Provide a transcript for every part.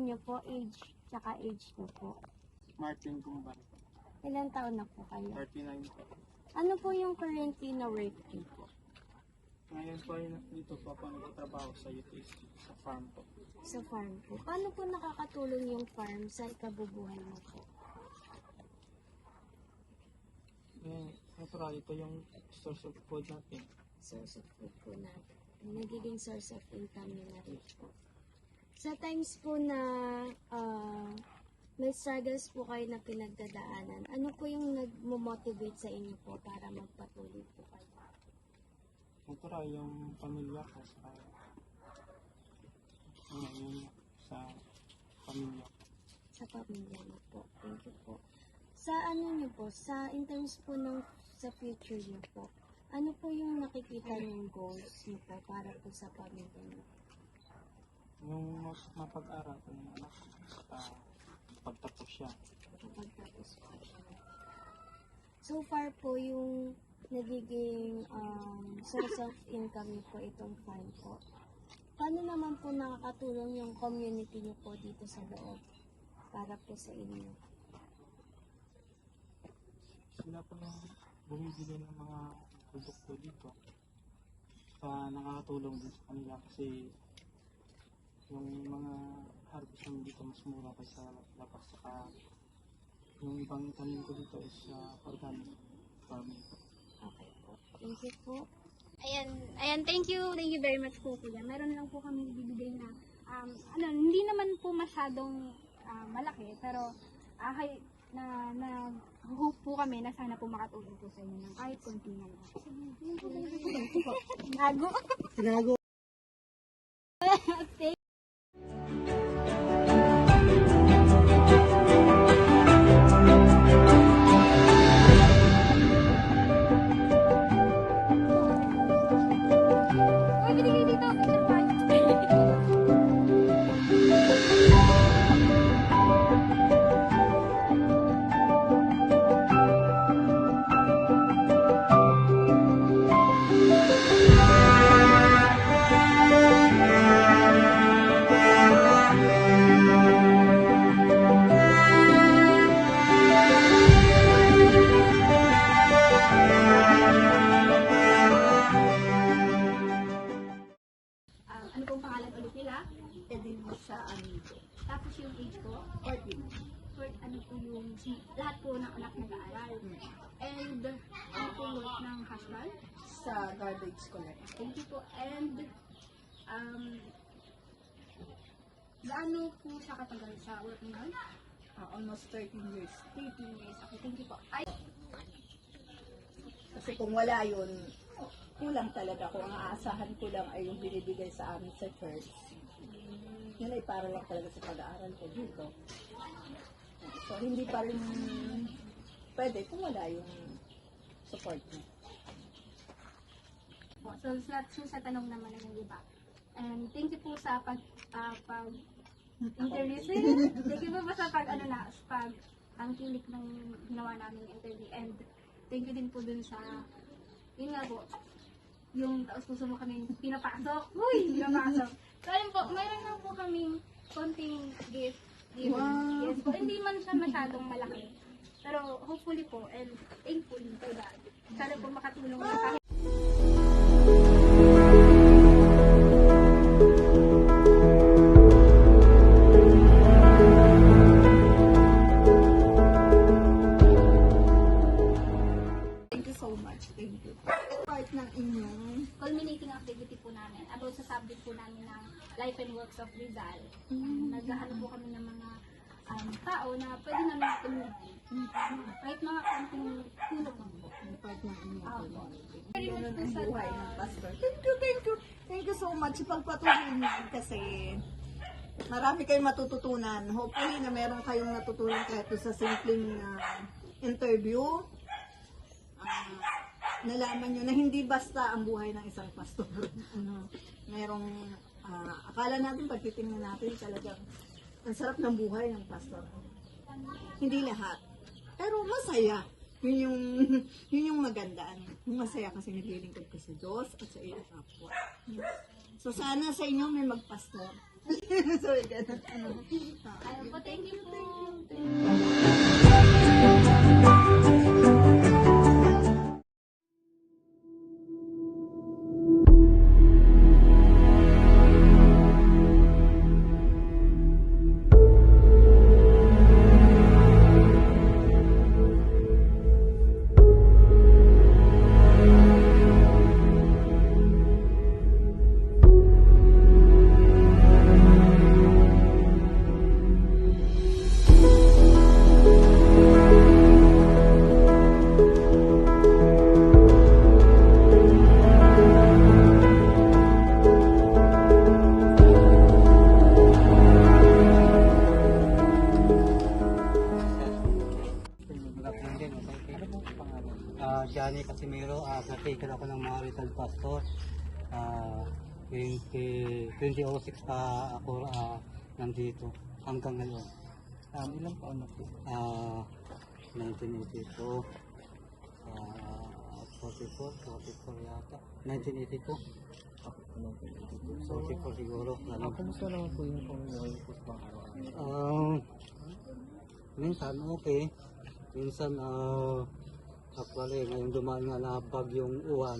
niyo po, age, tsaka age niyo po. Martin Gumban. Ilan taon na po kayo? 39 po. Ano po yung currently na work niyo po? Ngayon po ay dito po ako nagtatrabaho sa UTSC, sa farm po. Sa farm po. Paano po nakakatulong yung farm sa ikabubuhay mo po? Natural, ito yung source of food natin. Source of food po natin. Nagiging source of income niyo na rin po. Sa times po na may struggles po kayo na pinagdadaanan, ano po yung nag-motivate sa inyo po para magpatuloy po kayo? Natural, yung pamilya ko sa ngayon sa pamilya. Sa pamilya niyo po. Thank you po. Sa ano niyo po, sa in terms po ng sa future niyo po, ano po yung nakikita niyong goals niyo po para po sa pamilya niyo? Yung mapag-aral ko ng anak ko, pagtapos siya. Kapagtapos po siya. So far po yung nagiging source of income niyo po itong farm po. Paano naman po nakakatulong yung community niyo po dito sa loob para po sa inyo? Sila po yung bumibili ng mga produkto dito. Nakakatulong din sa kanila kasi yung mga harvest namin dito mas mura kaysa labas. Saka yung ibang tanim ko dito is organic farming. Okay po. Thank you po. Ayan, thank you very much po kuya. Meron lang po kami ibibigay na, hindi naman po masyadong malaki, pero hope po kami na sana po makatulong po sa inyo ng kahit konti na lang. Nago. Sinago. Ano pong pangalan ulit nila? Edilisa Amigo. Tapos yung age ko? 14. Ano po yung lahat po ng anak nag-aaral? And ano po yung work ng husband? Sa garbage collector. Thank you po. And gaano po siya katagal sa work niyo? Almost 13 years. 13 years. Okay, thank you po. Ay, Kasi kung wala yun, kulang talaga. Kung ang aasahan ko lang ay yung binibigay sa amin sa church, yun ay para lang talaga sa pag-aaral ko dito. So, hindi pa rin pwede kung wala yung support niya. so sa tanong naman ng iba. And thank you po sa interview. Thank you po sa ang kilik ng ginawa namin interview. And thank you din po dun sa, yun nga po, yung taos puso mo kami pinapasok. Pinapasok. So ayun po, mayroon lang po kaming konting gift. Wow. Yes po, hindi man siya masyadong malaki. Pero hopefully po, and thankfully to God, sana po makatulong na kahit Thank you so much. Thank you. Part ng inyong culminating activity po namin about sa subject po namin ng Life and Works of Rizal. Naghahanap po kami ng mga tao na pwede namin tulungan. Kahit mga konting tulong lang po. part ng inyong community. Very much Ganun po ang sa buhay ng pastor. Thank you, thank you. Thank you so much. Pagpatuloy niyo kasi marami kayong matututunan. Hopefully na meron kayong natutunan kahit sa simpleng interview. Nalaman nyo na hindi basta ang buhay ng isang pastor. Merong, akala natin, pag titingnan natin, talagang ang sarap ng buhay ng pastor. Hindi lahat. Pero masaya. Yun yung maganda. Yung masaya kasi naglilingkod ko sa Diyos at sa iyong kapwa. So sana sa inyo may magpastor. Sorry, ganun. Ano? Ayun po, thank you po. Johnny Casimiro, caretaker ako ng mga retired pastor. 2006 pa ako nandito hanggang ngayon. Ilang taon na po? 1982, 44 yata. 1982, 44 siguro. Kumusta naman po yung pamumuhay po sa araw-araw? Minsan okay. Minsan actually ngayon dumaan nga na bagyong uwan.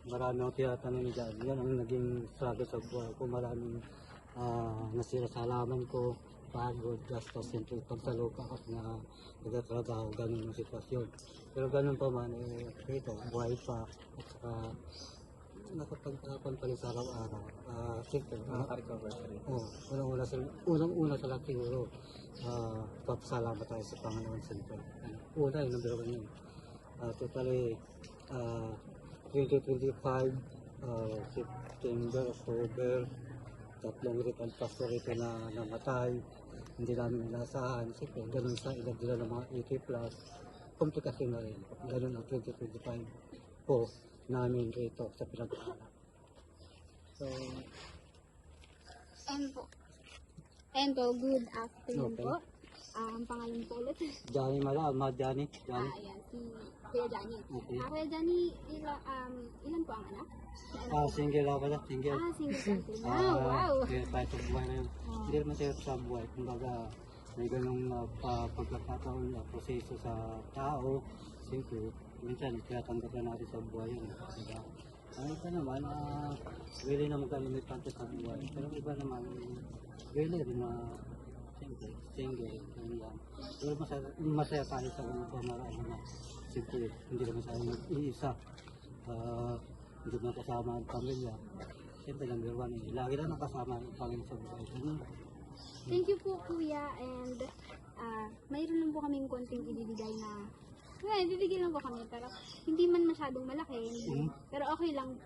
Marami akong tinatanong dyan. Yan ang naging struggle sa buhay ko. Maraming nasira sa halaman ko, pagod, gastos, simple pagsalupa kasi na nagtatrabaho, ganun yung sitwasyon. Pero ganun pa man, ito, buhay pa, at saka nakapagtapon pa rin sa araw-araw. Simple. Nakaka-recover ka rin. Unang-una sa lahat siguro, papasalamat tayo sa Panginoon siyempre. Una, yung number 1 yun. Totally, 2025, September, October, 3 retired pastor ito na namatay. Hindi namin inasahan. Siyempre, ganun sa edad nila ng mga 80 plus. Komplikasyon na rin. Ganun ang 2025 po namin rito sa pinag-aaral. So, And po, good afternoon Okay. po. Ang pangalan po ulit. Johnny Johnny. Ayan, si Kuya Johnny. Okay. Kuya Johnny, ilan po ang anak? Single ako pala, single. Single couple. Wow! Kaya tayo sa buhay na yun. Hindi naman tayo sa buhay. Kumbaga, may ganung pagkakataon na proseso sa tao. Siyempre, minsan, tinatanggap na natin sa buhay yun. Diba? Ang iba naman, really naman kalimipante sa buhay. Pero iba naman, really rin na, siyempre, single. Yun lang. Pero masaya tayo sa mga pamaraan na. Siyempre, hindi naman tayo nag-iisa. Hindi mo kasama ang pamilya. Siyempre, number 1 lagi na nakasama ang pamilya sa buhay. Thank you po, Kuya. And mayroon lang po kaming konting ibibigay na bibigyan lang po kami. Pero hindi man masyadong malaki. Pero okay lang.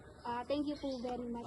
Thank you po very much.